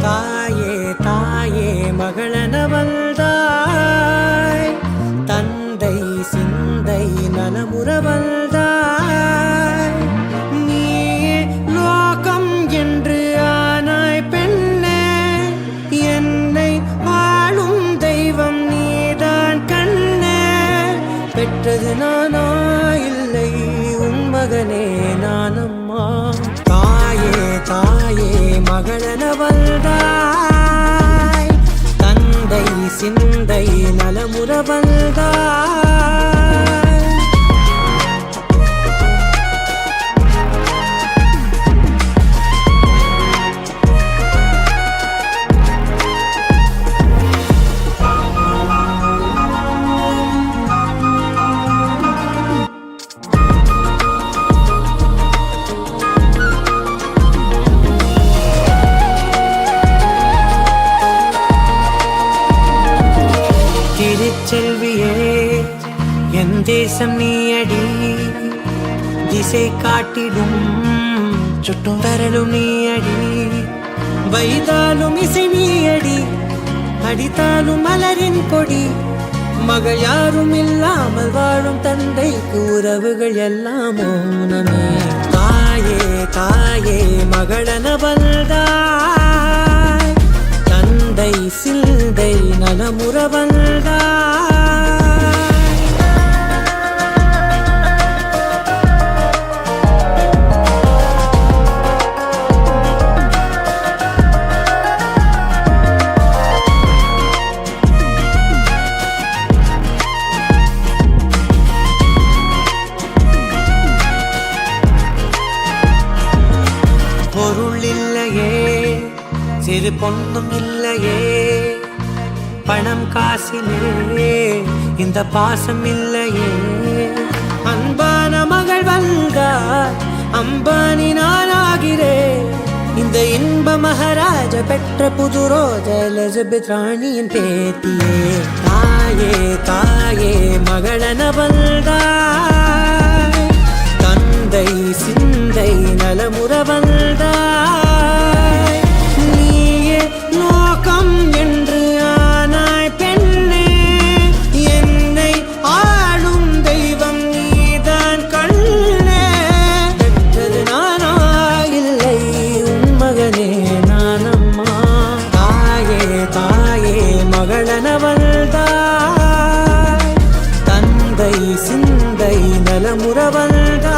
தாயே தாயே மகளனவள்தாய், தந்தை சிந்தை நலமுறவள்தாய். நீயே லோகம் என்று ஆனாய் பெண்ணே, என்னை வாழும் தெய்வம் நீதான் கண்ணே. பெற்றது நானா இல்லை உன் மகனே நானம்மா. தாயே தாயே மகளனவள்தாய், தந்தை சிந்தை நலமுறவள்தாய். திருச்செல்வியே என் தேசம் நீயடி, திசை காட்டிடும் சுட்டும் வரலும் நீயடி. வைதாலும் இசை நீயடி, அடித்தாலும் மலரின் கொடி. மகள் யாரும் இல்லாமல் வாழும் தந்தைக்கு உறவுகள் எல்லாம் மௌனமே. தாயே தாயே மகளனவள்தாய், தந்தை சிந்தை நலமுறவள்தாய். பொருள் இல்லையே, சிறு பொண்ணும் இல்லையே, பணம் காசிலே இந்த பாசம் இல்லையே. அன்பான மகள் வந்தார், அம்பானி நானாகிறேன். இந்த இன்ப மகாராஜ பெற்ற புது ரோஜ எலிசபெத் ராணியின் பேத்தியே. தாயே தாயே மகளனவள்தாய், தந்தை சிந்தை நலமுறவள்தாய். நீயே லோகம் என்று ஆனாய் பெண்ணே, என்னை ஆளும் தெய்வம் நீதான் கண்ணே. பெற்றது நானா இல்லை உன் மகனே நானம்மா. தாயே தாயே மகளனவள்தாய், தந்தை சிந்தை நலமுறவள்தாய்.